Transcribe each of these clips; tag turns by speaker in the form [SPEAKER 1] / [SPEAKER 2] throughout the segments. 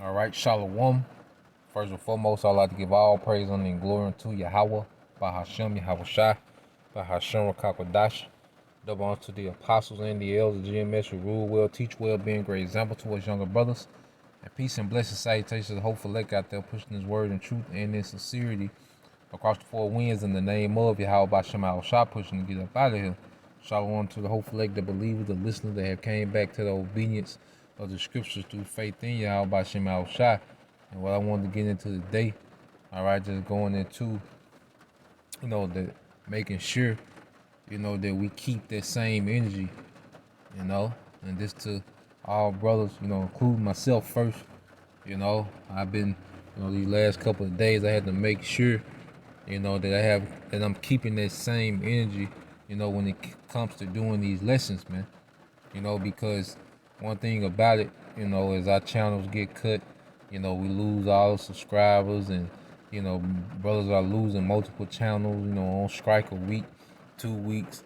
[SPEAKER 1] All right, Shalom. First and foremost, I'd like to give all praise, honor, and glory unto Yahweh, by Ahchyam, Yahweh Shai, by Hashem Rakakwadash. Double honor to the apostles and the elders, GMS, who rule well, teach well, being great example to us younger brothers. And peace and blessed salutations to the hopeful elect out there, pushing his word in truth and in sincerity across the four winds in the name of Yahweh by Shema Shai, pushing to get up out of here. Shalom to the hopeful elect, the believers, the listeners that have came back to the obedience of the scriptures through faith in Yahweh by Shema Shai. And what I wanted to get into today, all right, just going into, that making sure, that we keep that same energy, and this to all brothers, including myself first. I've been, these last couple of days I had to make sure, that I'm keeping that same energy, when it comes to doing these lessons, man. Because one thing about it, as our channels get cut, we lose all the subscribers, and brothers are losing multiple channels, on strike a week, 2 weeks,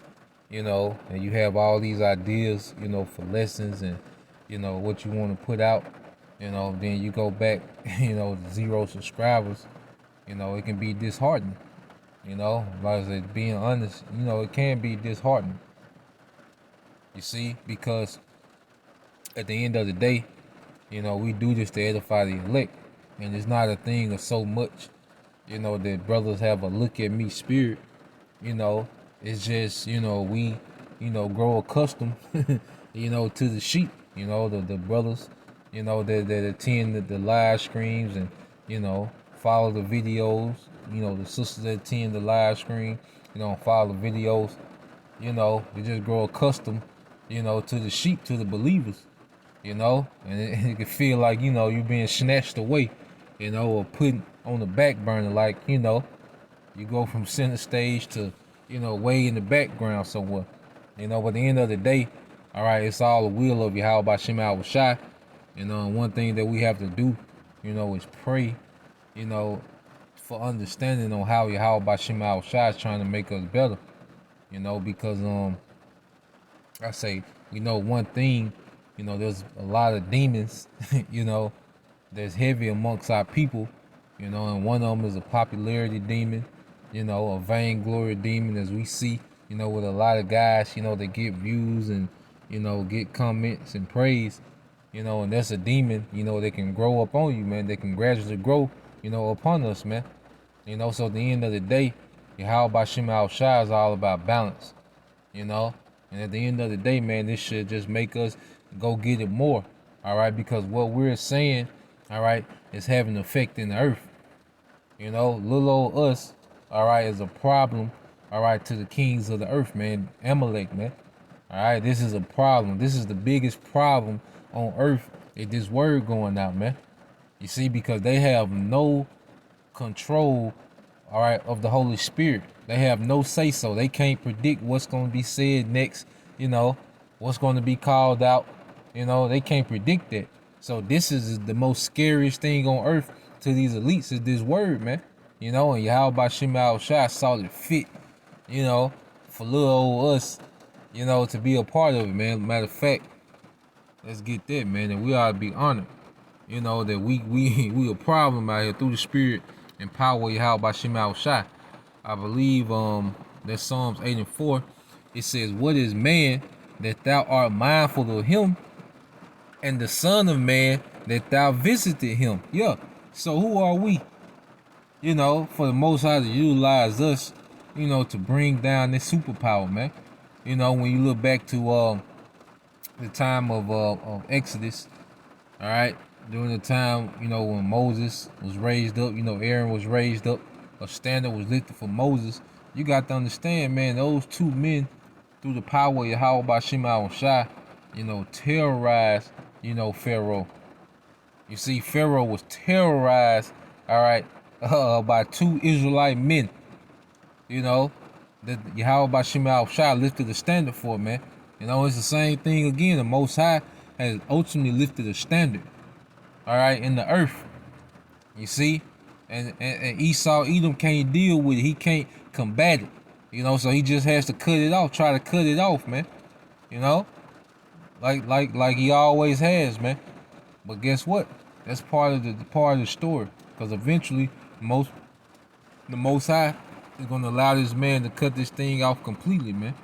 [SPEAKER 1] and you have all these ideas, for lessons and what you want to put out, then you go back, zero subscribers. It can be disheartening. Like I said, being honest, it can be disheartening. You see, because at the end of the day, we do this to edify the elect. And it's not a thing of so much, that brothers have a look at me spirit. It's just, we, grow accustomed, to the sheep, the brothers, that attend the live streams and, follow the videos, the sisters that attend the live stream, follow the videos, they just grow accustomed, to the sheep, to the believers. And it can feel like, you're being snatched away, or put on the back burner, like, you go from center stage to, way in the background somewhere. But at the end of the day, all right, it's all the will of Yahweh by Shema Shai. And one thing that we have to do, is pray, for understanding on how Yahweh by Shema Shai is trying to make us better. Because I say, one thing, there's a lot of demons, that's heavy amongst our people, and one of them is a popularity demon, a vainglory demon, as we see, with a lot of guys, that get views and, get comments and praise, and that's a demon, that can grow up on you, man. They can gradually grow, upon us, man. So at the end of the day, Yahweh by Shema Shai is all about balance, and at the end of the day, man, this should just make us go get it more, all right? Because what we're saying, all right, is having an effect in the earth. Little old us, all right, is a problem, all right, to the kings of the earth, man. Amalek, man. All right, this is a problem. This is the biggest problem on earth, is this word going out, man. You see, because they have no control, all right, of the Holy Spirit. They have no say so. They can't predict what's going to be said next, what's going to be called out. They can't predict that. So this is the most scariest thing on earth to these elites, is this word, man. And Yahweh by Shema Shai saw it fit, for little old us, to be a part of it, man. Matter of fact, let's get that, man. And we ought to be honored, that we a problem out here through the spirit and power of Yahweh by Shema Shai. I believe that Psalms 8 and 4, it says, "What is man that thou art mindful of him, and the Son of Man that thou visited him?" Yeah. So who are we? For the Most High to utilize us, to bring down this superpower, man. When you look back to the time of Exodus, all right, during the time, when Moses was raised up, Aaron was raised up, a standard was lifted for Moses. You got to understand, man, those two men, through the power of Yahweh by Shema Shai, terrorized, Pharaoh. You see, Pharaoh was terrorized, all right, by two Israelite men, that Yahweh by Shema Shai lifted the standard for, man. It's the same thing again. The Most High has ultimately lifted a standard, all right, in the earth. You see? And Esau, Edom can't deal with it. He can't combat it. So he just has to cut it off, try to cut it off, man. Like he always has, man. But guess what? That's part of the story. Because eventually, the Most High is going to allow this man to cut this thing off completely, man.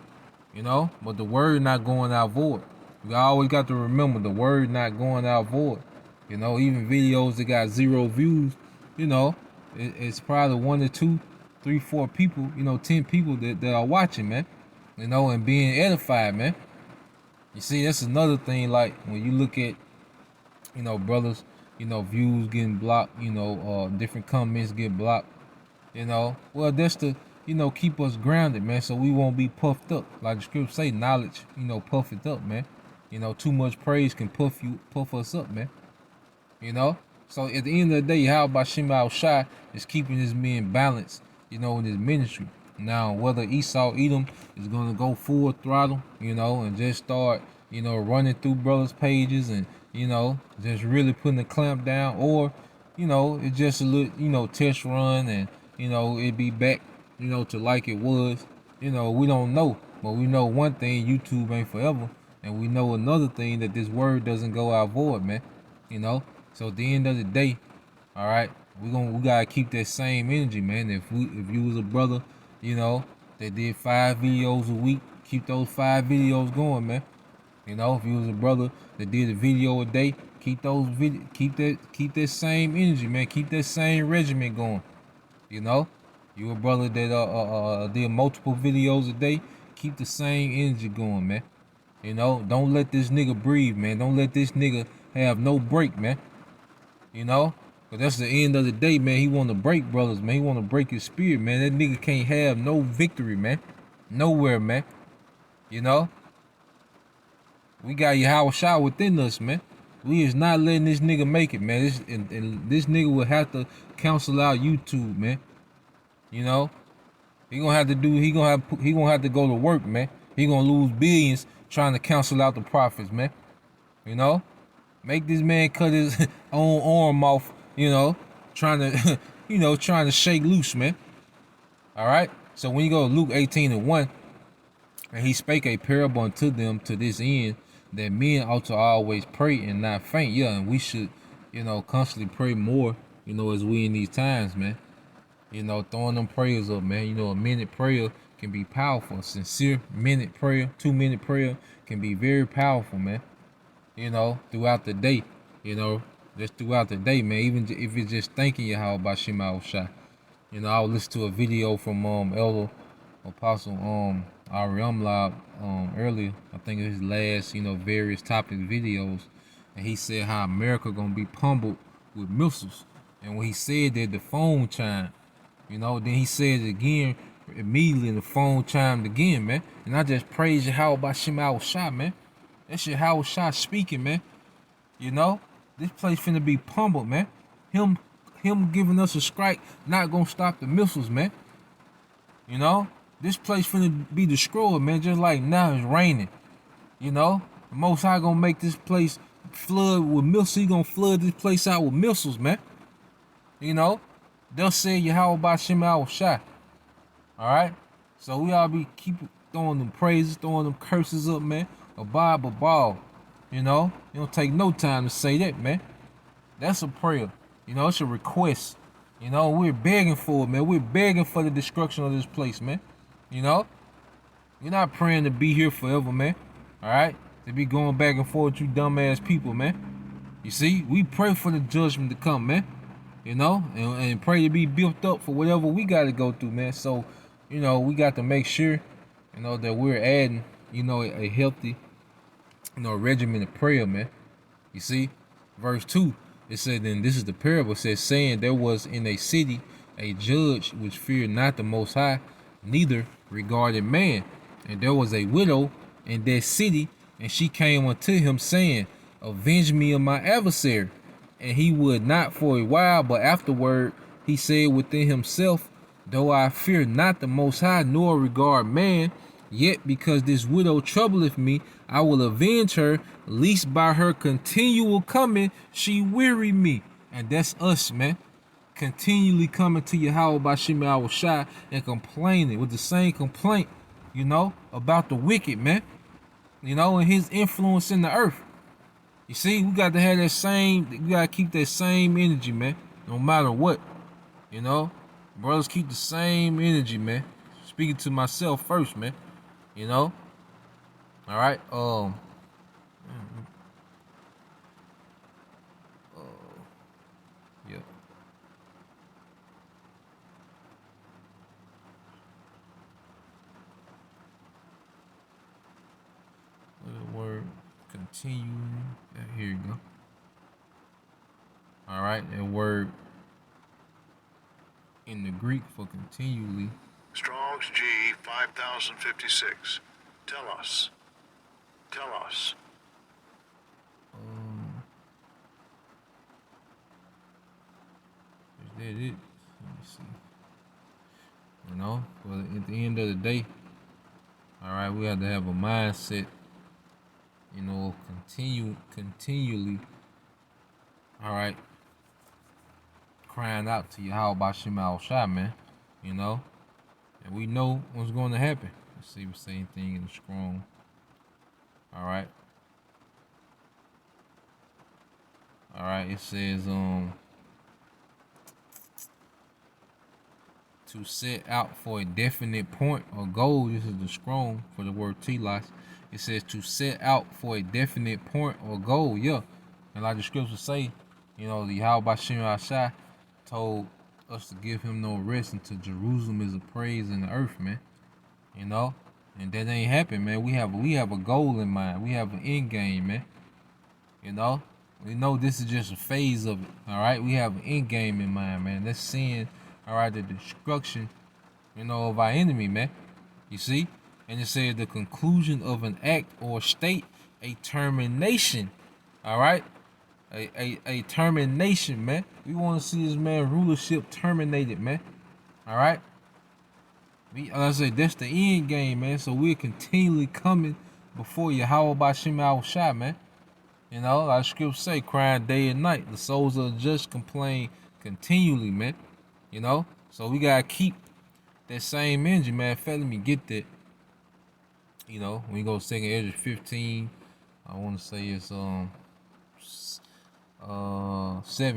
[SPEAKER 1] You know, but the word not going out void. You always got to remember the word not going out void. You know, even videos that got 0 views, you know, it's probably 1 or 2, 3, 4 people, 10 people that are watching, man. You know, and being edified, man. You see, that's another thing. Like when you look at, brothers, views getting blocked, different comments get blocked. Well, that's to, keep us grounded, man, so we won't be puffed up. Like the scripture say, knowledge, puff it up, man. Too much praise can puff us up, man. So at the end of the day, how about Shema Shai is keeping his men balanced, in his ministry. Now, whether Esau Edom is gonna go full throttle, and just start, running through brothers' pages and, just really putting the clamp down, or, it's just a little, test run and, it be back, to like it was. We don't know. But we know one thing, YouTube ain't forever. And we know another thing, that this word doesn't go out void, man. So at the end of the day, all right, we gotta keep that same energy, man. If you was a brother, that did 5 videos a week, keep those 5 videos going, man. If you was a brother that did a video a day, keep that same energy, man. Keep that same regimen going. You a brother that did multiple videos a day, keep the same energy going, man. Don't let this nigga breathe, man. Don't let this nigga have no break, man. But that's the end of the day, man. He want to break brothers, man. He want to break his spirit, man. That nigga can't have no victory, man. Nowhere, man. We got Yahweh Shah within us, man. We is not letting this nigga make it, man. This nigga will have to cancel out YouTube, man. He gonna have to go to work, man. He gonna lose billions trying to cancel out the prophets, man. Make this man cut his own arm off, trying to, trying to shake loose, man. All right. So when you go to Luke 18:1, and he spake a parable unto them to this end, that men ought to always pray and not faint. Yeah, and we should, constantly pray more, as we in these times, man. Throwing them prayers up, man. A minute prayer can be powerful. A sincere minute prayer, 2-minute prayer can be very powerful, man. Throughout the day, just throughout the day, man. Even if it's just thanking you how about Shema Shai. I would listen to a video from Elder Apostle Ahchyam earlier. I think it was his last, various topic videos, and he said how America gonna be pummeled with missiles. And when he said that, the phone chimed. Then he said it again immediately, and the phone chimed again, man. And I just praise you how about Shema Shai, man. That shit Howard Shah speaking, man. This place finna be pummeled, man. Him giving us a strike not gonna stop the missiles, man. This place finna be destroyed, man. Just like now it's raining. The Most High gonna make this place flood with missiles. He gonna flood this place out with missiles, man. They'll say Yahweh by Shema Shai. All right. So we all keep throwing them praises, throwing them curses up, man. Abide but ball. It don't take no time to say that, man. That's a prayer. It's a request. We're begging for it, man. We're begging for the destruction of this place, man. You're not praying to be here forever, man. All right? To be going back and forth, you dumbass people, man. You see, we pray for the judgment to come, man. And pray to be built up for whatever we got to go through, man. So, we got to make sure, that we're adding, a healthy, regimen of prayer, man. You see, verse 2, it said, then this is the parable. It says, saying there was in a city a judge which feared not the Most High, neither regarded man. And there was a widow in that city, and she came unto him, saying, avenge me of my adversary. And he would not for a while, but afterward he said within himself, though I fear not the Most High, nor regard man, yet because this widow troubleth me, I will avenge her, lest by her continual coming she weary me. And that's us, man. Continually coming to Yahweh by Shema Shai and complaining with the same complaint, about the wicked, man. And his influence in the earth. You see, we got to have that same, we got to keep that same energy, man, no matter what, you know? Brothers, keep the same energy, man. Speaking to myself first, man, you know? All right, yeah. The word continue, here you go. All right, that word in the Greek for continually.
[SPEAKER 2] Strong's G 5056. Tell us. Tell us.
[SPEAKER 1] Is that it? Let me see. You know, but at the end of the day, all right, we have to have a mindset, you know, continually, all right, crying out to you, how about Shema Shai, man, you know, and we know what's going to happen. Let's see the same thing in the strong. All right. All right, it says to set out for a definite point or goal. This is the strong for the word telos. It says to set out for a definite point or goal. Yeah, and like the scriptures say, you know, the Yahweh Shem Ashai told us to give him no rest until Jerusalem is a praise in the earth, man. You know, and that ain't happen, man. We have a goal in mind. We have an end game, man. You know, we know this is just a phase of it. All right, we have an end game in mind, man. That's seeing, all right, the destruction, you know, of our enemy, man. You see, and it says the conclusion of an act or state, a termination. All right, a termination, man. We want to see this man rulership terminated, man. All right. Like I say, that's the end game, man. So we're continually coming before you. How about Shema Shai, man? You know, like scriptures say, crying day and night. The souls of the just complain continually, man. You know? So we gotta keep that same energy, man. In fact, let me get that. You know, when you go 2nd Ezra 15, I wanna say it's 7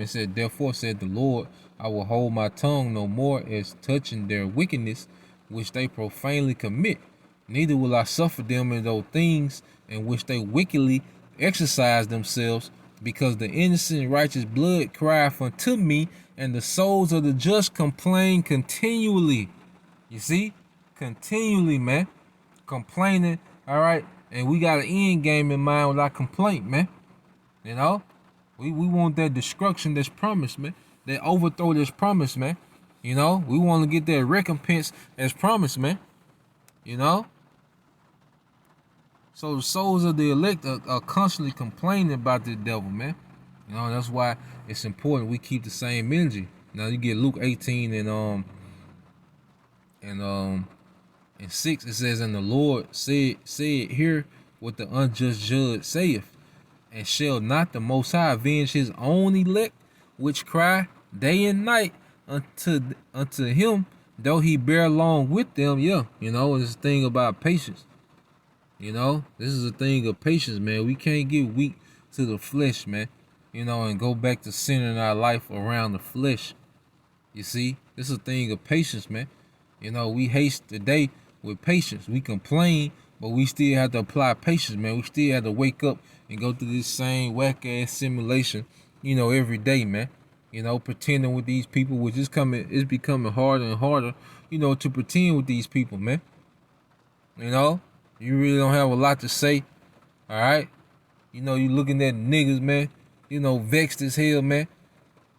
[SPEAKER 1] said, therefore said the Lord, I will hold my tongue no more as touching their wickedness which they profanely commit, neither will I suffer them in those things in which they wickedly exercise themselves, because the innocent righteous blood crieth unto me, and the souls of the just complain continually. You see? Continually, man. Complaining, all right? And we got an end game in mind with our complaint, man. You know? We want that destruction that's promised, man. That overthrow that's promised, man. You know? We want to get that recompense as promised, man. You know? So the souls of the elect are constantly complaining about the devil, man. You know, that's why it's important we keep the same energy. Now you get Luke 18 and 6, it says, and the Lord said, hear what the unjust judge saith, and shall not the Most High avenge his own elect, which cry day and night unto him, though he bear along with them? Yeah, you know, it's a thing about patience. You know, this is a thing of patience, man. We can't get weak to the flesh, man. You know, and go back to centering our life around the flesh. You see, this is a thing of patience, man. You know, we haste the day with patience. We complain, but we still have to apply patience, man. We still have to wake up and go through this same whack ass simulation, you know, every day, man. You know, pretending with these people, which is becoming harder and harder, you know, to pretend with these people, man. You know, you really don't have a lot to say, all right? You know, you looking at niggas, man, you know, vexed as hell, man,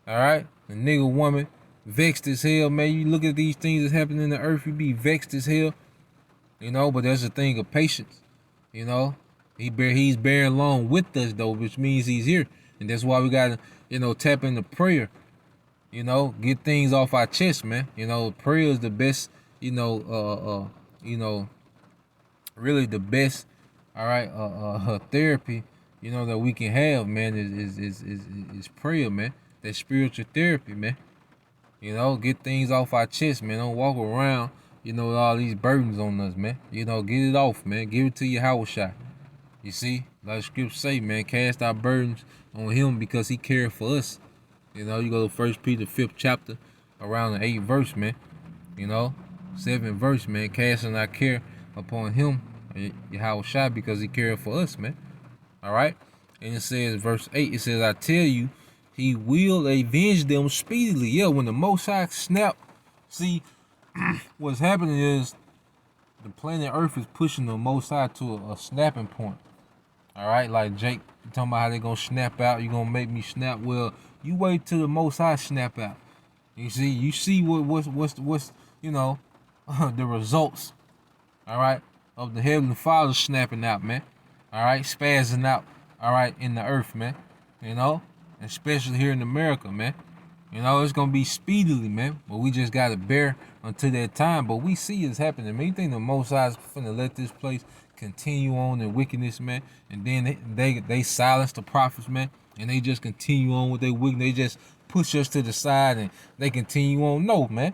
[SPEAKER 1] all right? The nigga woman, vexed as hell, man. You look at these things that's happening in the earth, you be vexed as hell, you know, but there's a thing of patience, you know? He's bearing along with us, though, which means he's here. And that's why we got to, you know, tap into prayer, you know, get things off our chest, man. You know, prayer is the best, you know, really the best, all right, therapy, you know, that we can have, man, is prayer, man. That spiritual therapy, man. You know, get things off our chest, man. Don't walk around, you know, with all these burdens on us, man. You know, get it off, man. Give it to your house shot. You see? Like the scripture say, man, cast our burdens on him because he cared for us. You know, you go to 1 Peter 5th chapter, around the 8th verse, man. You know, 7th verse, man, casting our care upon him, Yahweh Shai, because he cared for us, man. All right? And it says, verse 8, it says, I tell you, he will avenge them speedily. Yeah, when the Most High snap, see, what's happening is the planet Earth is pushing the Most High to a snapping point. All right, like Jake, you talking about how they gonna snap out, you gonna make me snap. Well, you wait till the Most High snap out. You see what's you know, the results. All right, of the Heavenly Father snapping out, man. All right, spazzing out. All right, in the earth, man. You know, especially here in America, man. You know, it's gonna be speedily, man. But we just gotta bear until that time. But we see it's happening, man. You think the Most High is finna let this place continue on in wickedness, man? And then they silence the prophets, man. And they just continue on with their wickedness. They just push us to the side and they continue on. No, man.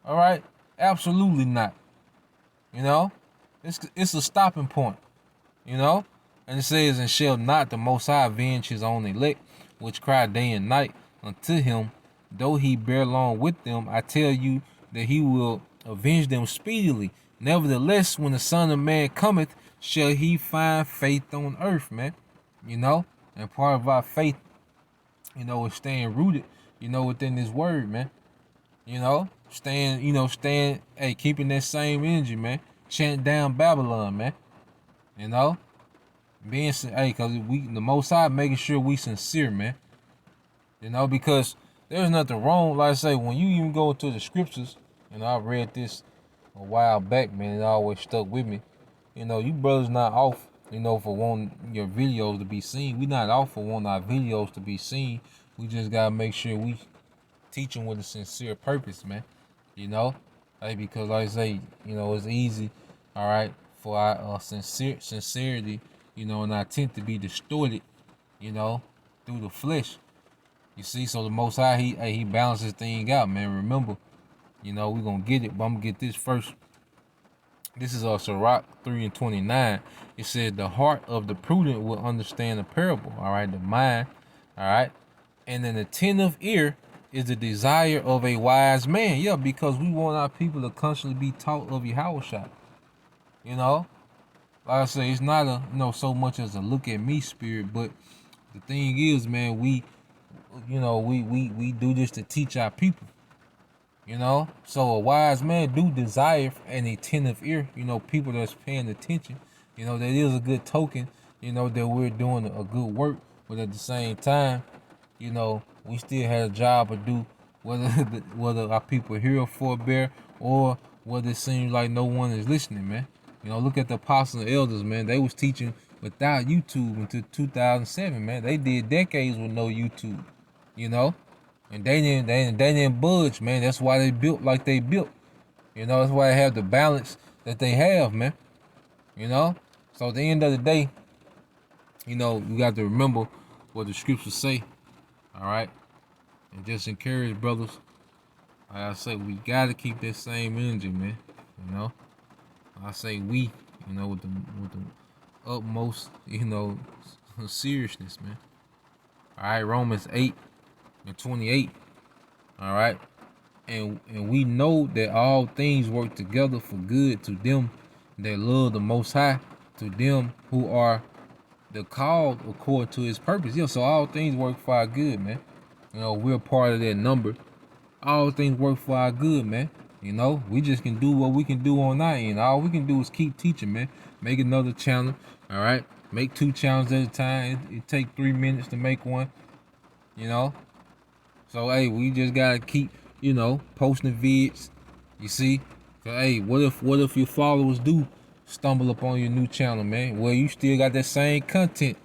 [SPEAKER 1] All right, absolutely not. You know, it's a stopping point. You know, and it says, and shall not the Most High avenge his own elect, which cry day and night unto him, though he bear long with them, I tell you that he will avenge them speedily. Nevertheless, when the Son of Man cometh, shall he find faith on earth, man. You know, and part of our faith, you know, is staying rooted, you know, within this word, man. You know, hey, keeping that same energy, man. Chanting down Babylon, man. You know, hey, cause the Most High making sure we sincere, man. You know, because there's nothing wrong. Like I say, when you even go into the scriptures, and I read this a while back, man, it always stuck with me. You know, you brothers not off, you know, for wanting your videos to be seen. We not off for wanting our videos to be seen. We just gotta make sure we teach them with a sincere purpose, man. You know, hey, because like I say, you know, it's easy, all right, for our sincerity, you know, and our intent to be distorted, you know, through the flesh. You see, so the Most High, he balances thing out, man. Remember, you know, we're gonna get it, but I'm gonna get this first. This is Sirach 3:29. It said, the heart of the prudent will understand the parable, all right, the mind, all right, and an attentive ear is the desire of a wise man. Yeah, because we want our people to constantly be taught of Yahushua. You know, like I say, it's not a so much as a look at me spirit, but the thing is, man, we do this to teach our people. You know, so a wise man do desire an attentive ear. You know, people that's paying attention. You know, that is a good token. You know, that we're doing a good work, but at the same time, you know, we still had a job to do, whether our people hear or forbear, or whether it seems like no one is listening, man. You know, look at the apostles and elders, man. They was teaching without YouTube until 2007, man. They did decades with no YouTube, you know, and they didn't budge, man. That's why they built like they built. You know, that's why they have the balance that they have, man. You know, so at the end of the day, you know, you got to remember what the scriptures say. All right. And just encourage brothers. Like I say, we gotta keep that same energy, man. You know, I say we, you know, with the utmost, you know, seriousness, man. All right, Romans 8:28. All right, and we know that all things work together for good to them that love the Most High, to them who are the called according to His purpose. Yeah, so all things work for our good, man. You know, we're part of that number. All things work for our good, man. You know, we just can do what we can do on our end. All we can do is keep teaching, man. Make another channel, all right? Make 2 channels at a time. It take 3 minutes to make one, you know? So, hey, we just gotta keep, you know, posting vids, you see? So, hey, what if your followers do stumble upon your new channel, man? Well, you still got that same content,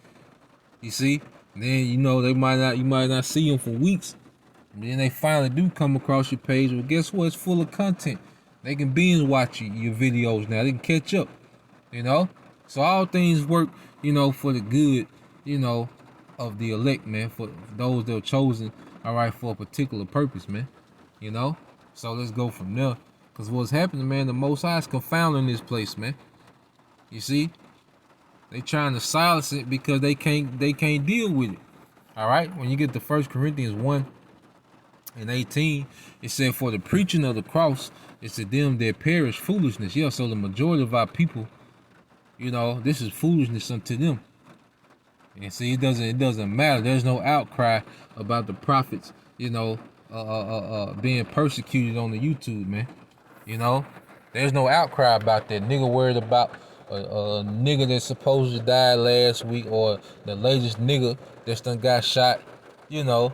[SPEAKER 1] you see? Then, you know, you might not see them for weeks. And then they finally do come across your page. Well, guess what? It's full of content. They can binge watch your videos now. They can catch up, you know? So all things work, you know, for the good, you know, of the elect, man. For those that are chosen, all right, for a particular purpose, man. You know? So let's go from there. Because what's happening, man, the Most High is confounding this place, man. You see? They trying to silence it because they can't deal with it. All right. When you get to 1 Corinthians 1:18, it said, "For the preaching of the cross is to them that perish foolishness." Yeah, so the majority of our people, this is foolishness unto them. And see, it doesn't matter. There's no outcry about the prophets, being persecuted on the YouTube, man. There's no outcry about that. Nigga worried about a nigga that's supposed to die last week, or the latest nigga that's done got shot. You know,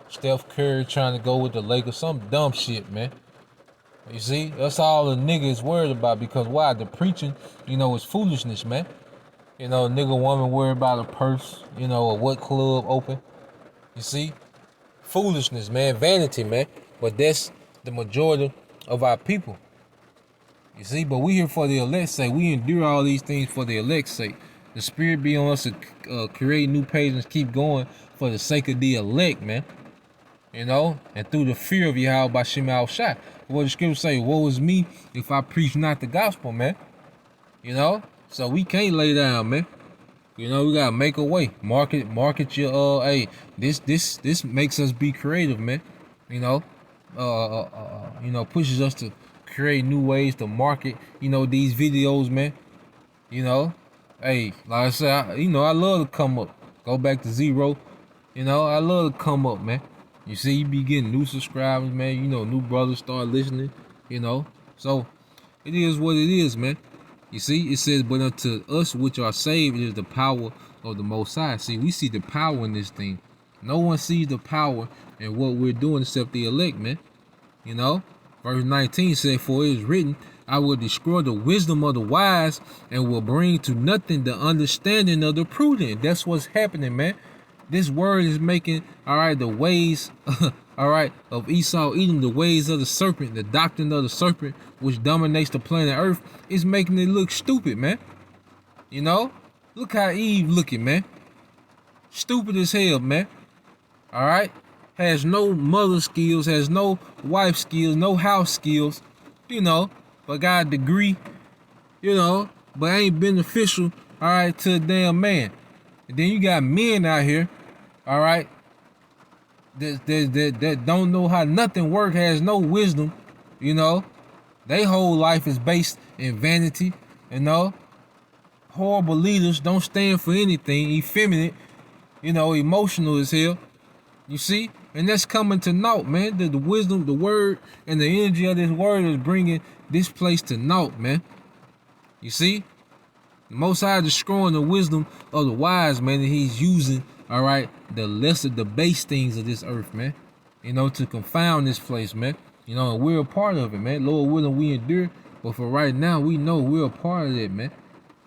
[SPEAKER 1] Steph Curry trying to go with the Lakers, some dumb shit, man. You see, that's all the nigga is worried about, because why? The preaching, is foolishness, man. Nigga woman worried about a purse, or what club open. You see? Foolishness, man. Vanity, man. But that's the majority of our people. You see? But we here for the elect's sake. We endure all these things for the elect's sake. The spirit be on us to create new pages and keep going for the sake of the elect, man. And through the fear of Yahweh by Shema Shai. What the scripture say, woe is me if I preach not the gospel, man. So we can't lay down, man. We gotta make a way. Market your this makes us be creative, man. Pushes us to create new ways to market, these videos, man. Like I said, I love to come up. Go back to zero. I love to come up, man. You see, you be getting new subscribers, man. New brothers start listening, So it is what it is, man. You see, it says, but unto us which are saved, it is the power of the Most High. See, we see the power in this thing. No one sees the power in what we're doing except the elect, man. Verse 19 said, for it is written, I will destroy the wisdom of the wise and will bring to nothing the understanding of the prudent. That's what's happening, man. This word is making, the ways, of Esau Edom, the ways of the serpent, the doctrine of the serpent, which dominates the planet Earth, is making it look stupid, man. Look how Eve looking, man. Stupid as hell, man. Has no mother skills, has no wife skills, no house skills, but got a degree, but ain't beneficial, to a damn man. And then you got men out here, that don't know how nothing work, has no wisdom, They whole life is based in vanity, Horrible leaders, don't stand for anything, effeminate, emotional as hell. You see? And that's coming to naught, man. The wisdom, the word, and the energy of this word is bringing this place to naught, man. You see? The Most High destroying the wisdom of the wise, man, and he's using, the lesser, the base things of this earth, man, to confound this place, man. And we're a part of it, man. Lord willing, we endure, but for right now, we know we're a part of it, man.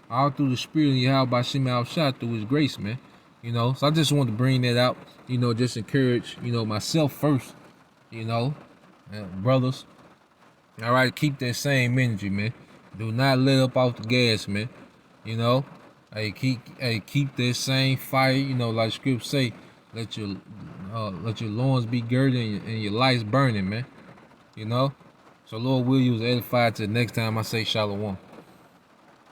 [SPEAKER 1] All through the spirit of Yahweh by Shema Shai, through his grace, man. So I just wanted to bring that out, just encourage, myself first, brothers. Keep that same energy, man. Do not let up off the gas, man. Keep that same fire, like scripture say, let your loins be girded and your lights burning, man. So Lord will use edified till next time I say shalom.